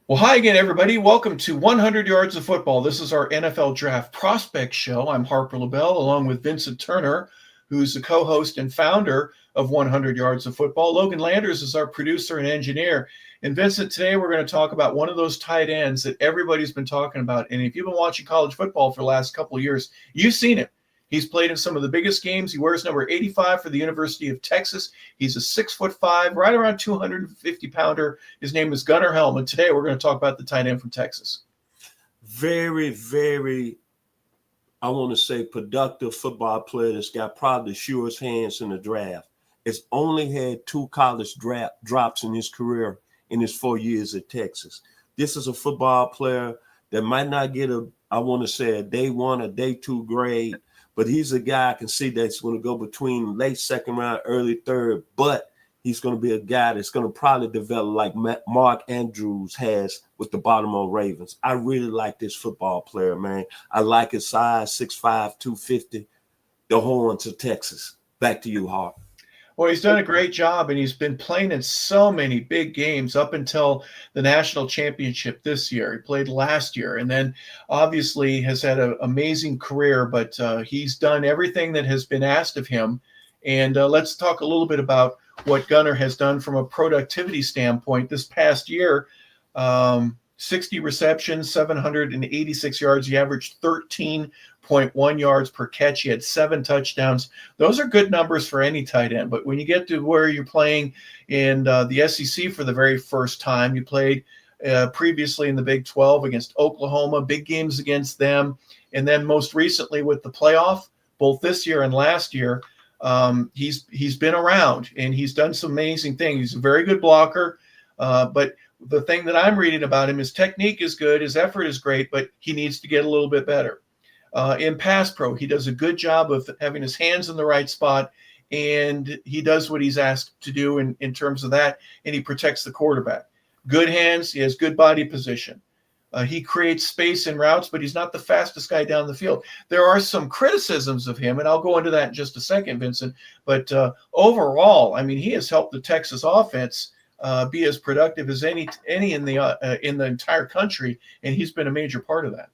Well, hi again, everybody. Welcome to 100 Yards of Football. This is our NFL Draft Prospect Show. I'm Harper LaBelle, along with Vincent Turner, who's the co-host and founder of 100 Yards of Football. Logan Landers is our producer and engineer. And Vincent, today we're going to talk about one of those tight ends that everybody's been talking about. And if you've been watching college football for the last couple of years, you've seen him. He's played in some of the biggest games. He wears number 85 for the University of Texas. He's a 6'5", right around 250-pounder. His name is Gunnar Helm, and today we're going to talk about the tight end from Texas. Very, very, I want to say, productive football player that's got probably the surest hands in the draft. It's only had 2 college draft drops in his career in his 4 years at Texas. This is a football player that might not get a day 1 or day 2 grade, but he's a guy I can see that's going to go between late second round, early third, but he's going to be a guy that's going to probably develop like Mark Andrews has with the Baltimore Ravens. I really like this football player, man. I like his size, 6'5", 250, the horns of Texas. Back to you, Hart. Well, he's done a great job, and he's been playing in so many big games up until the national championship this year. He played last year, and then obviously has had an amazing career, but he's done everything that has been asked of him. And let's talk a little bit about what Gunnar has done from a productivity standpoint this past year. 60 receptions, 786 yards. He averaged 13.1 yards per catch. He had 7 touchdowns. Those are good numbers for any tight end. But when you get to where you're playing in the SEC for the very first time, you played previously in the Big 12 against Oklahoma, big games against them. And then most recently with the playoff, both this year and last year, he's been around and he's done some amazing things. He's a very good blocker, but the thing that I'm reading about him, his technique is good, his effort is great, but he needs to get a little bit better. In pass pro, he does a good job of having his hands in the right spot, and he does what he's asked to do in terms of that, and he protects the quarterback. Good hands, he has good body position. He creates space in routes, but he's not the fastest guy down the field. There are some criticisms of him, and I'll go into that in just a second, Vincent. But overall, I mean, he has helped the Texas offense be as productive as any in the entire country, and he's been a major part of that.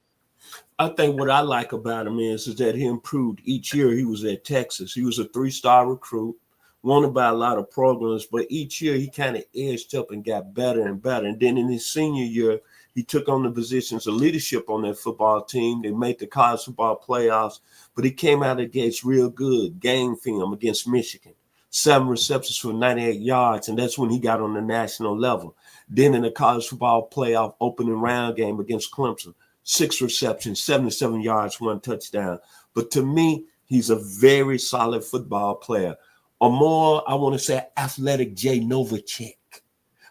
I think what I like about him is that he improved each year he was at Texas. He was a 3-star recruit, wanted by a lot of programs, but each year he kind of edged up and got better and better. And then in his senior year, he took on the positions of leadership on that football team. They made the college football playoffs, but he came out against real good game film against Michigan. 7 receptions for 98 yards, and that's when he got on the national level. Then in the college football playoff opening round game against Clemson, 6 receptions, 77 yards, 1 touchdown. But to me, he's a very solid football player. Or more, I want to say, athletic Jay Novacek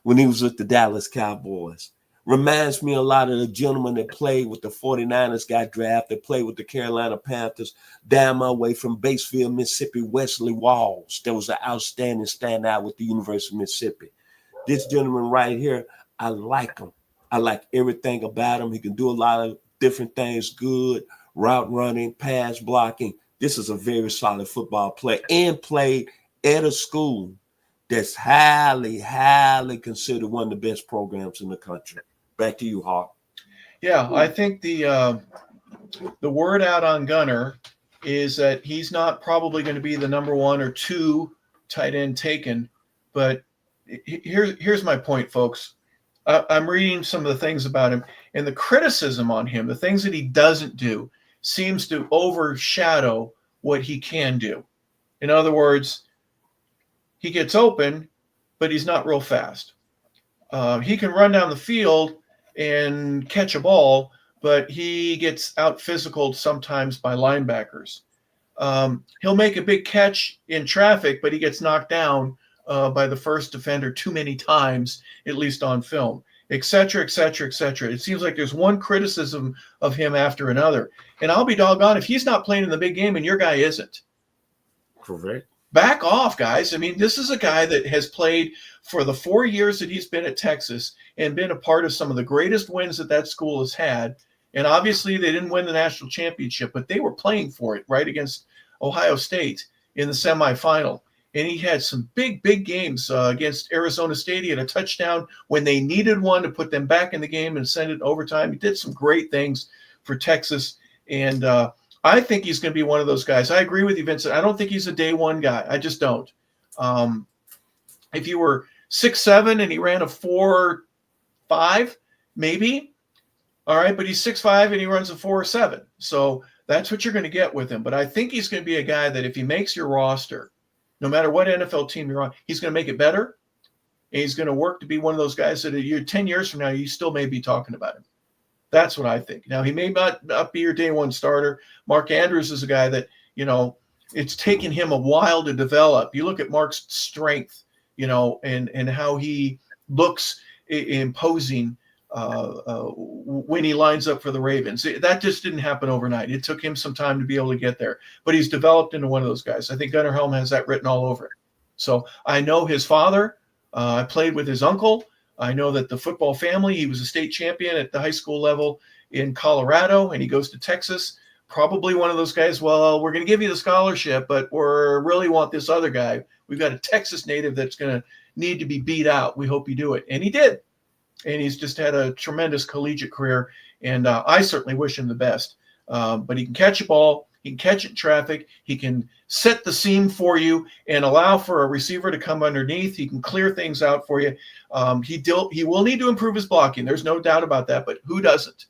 when he was with the Dallas Cowboys. Reminds me a lot of the gentleman that played with the 49ers, got drafted, played with the Carolina Panthers, down my way from Batesville, Mississippi, Wesley Walls. That was an outstanding standout with the University of Mississippi. This gentleman right here, I like him. I like everything about him. He can do a lot of different things, good, route running, pass blocking. This is a very solid football player and played at a school that's highly, highly considered one of the best programs in the country. Back to you, Hawk. Yeah, I think the word out on Gunnar is that he's not probably going to be the number 1 or 2 tight end taken. But here's my point, folks. I'm reading some of the things about him, and the criticism on him, the things that he doesn't do, seems to overshadow what he can do. In other words, he gets open, but he's not real fast. He can run down the field and catch a ball, but he gets out physicaled sometimes by linebackers. He'll make a big catch in traffic, but he gets knocked down by the first defender too many times, at least on film, et cetera, et cetera, et cetera. It seems like there's one criticism of him after another. And I'll be doggone if he's not playing in the big game and your guy isn't. Correct. Back off, guys. I mean, this is a guy that has played for the 4 years that he's been at Texas and been a part of some of the greatest wins that school has had. And obviously they didn't win the national championship, but they were playing for it right against Ohio State in the semifinal. and he had some big games against Arizona State. He had a touchdown when they needed one to put them back in the game and send it to overtime. He did some great things for Texas, and I think he's going to be one of those guys. I agree with you, Vincent. I don't think he's a day one guy. I just don't. If you were 6'7" and he ran a 4.5, maybe. All right, but he's 6'5" and he runs a 4.7. So that's what you're going to get with him. But I think he's going to be a guy that if he makes your roster, no matter what NFL team you're on, he's going to make it better. And he's going to work to be one of those guys that 10 years from now, you still may be talking about him. That's what I think. Now, he may not be your day one starter. Mark Andrews is a guy that, it's taken him a while to develop. You look at Mark's strength, and how he looks imposing when he lines up for the Ravens. That just didn't happen overnight. It took him some time to be able to get there, but he's developed into one of those guys. I think Gunnar Helm has that written all over it. So I know his father. I played with his uncle. I know that the football family, he was a state champion at the high school level in Colorado, and he goes to Texas. Probably one of those guys, well, we're going to give you the scholarship, but we really want this other guy. We've got a Texas native that's going to need to be beat out. We hope you do it. And he did. And he's just had a tremendous collegiate career, and I certainly wish him the best. But he can catch a ball. He can catch it in traffic. He can set the seam for you and allow for a receiver to come underneath. He can clear things out for you. He will need to improve his blocking. There's no doubt about that, but who doesn't?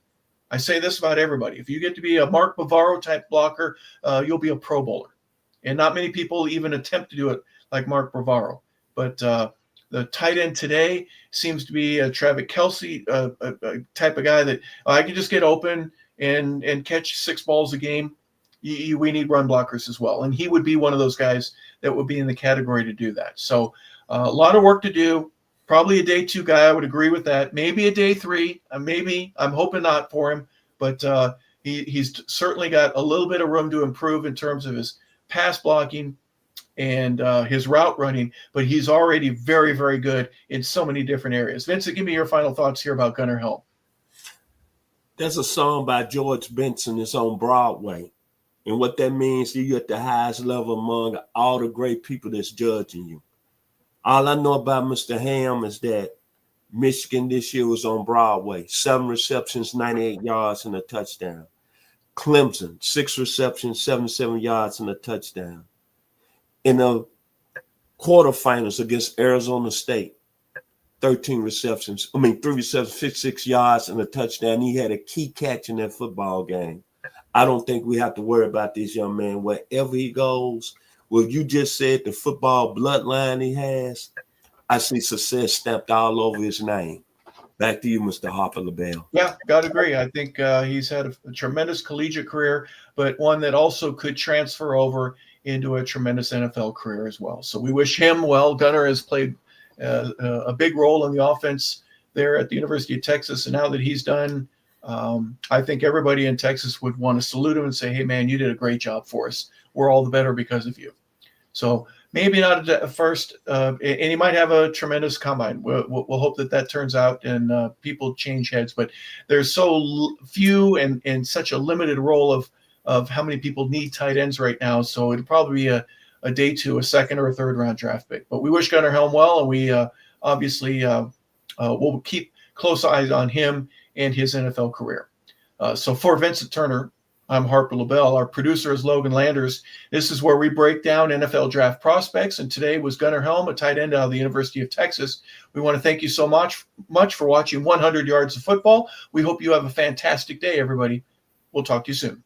I say this about everybody. If you get to be a Mark Bavaro type blocker, you'll be a Pro Bowler. And not many people even attempt to do it like Mark Bavaro. But the tight end today seems to be a Travis Kelce type of guy that I can just get open and catch 6 balls a game. We need run blockers as well. And he would be one of those guys that would be in the category to do that. So a lot of work to do. Probably a day 2 guy. I would agree with that. Maybe a day 3. Maybe. I'm hoping not for him. But he's certainly got a little bit of room to improve in terms of his pass blocking and his route running. But he's already very, very good in so many different areas. Vincent, give me your final thoughts here about Gunnar Helm. There's a song by George Benson that's on Broadway. And what that means, you're at the highest level among all the great people that's judging you. All I know about Mr. Helm is that Michigan this year was on Broadway. 7 receptions, 98 yards, and a touchdown. Clemson, 6 receptions, 77 yards, and a touchdown. In the quarterfinals against Arizona State, 3 receptions, 56 yards, and a touchdown. He had a key catch in that football game. I don't think we have to worry about this young man. Wherever he goes, well, you just said the football bloodline he has, I see success stamped all over his name. Back to you, Mr. Harper LaBelle. Yeah, got to agree. I think he's had a tremendous collegiate career, but one that also could transfer over into a tremendous NFL career as well. So we wish him well. Gunnar has played a big role in the offense there at the University of Texas, and now that he's done, I think everybody in Texas would want to salute him and say, hey, man, you did a great job for us. We're all the better because of you. So maybe not at first, and he might have a tremendous combine. We'll hope that turns out and people change heads. But there's so few and such a limited role of how many people need tight ends right now. So it'll probably be a day 2, a 2nd or a 3rd round draft pick. But we wish Gunnar Helm well, and we obviously will keep close eyes on him and his NFL career. So for Vincent Turner, I'm Harper LaBelle. Our producer is Logan Landers. This is where we break down NFL draft prospects, and today was Gunnar Helm, a tight end out of the University of Texas. We want to thank you so much for watching 100 Yards of Football. We hope you have a fantastic day, everybody. We'll talk to you soon.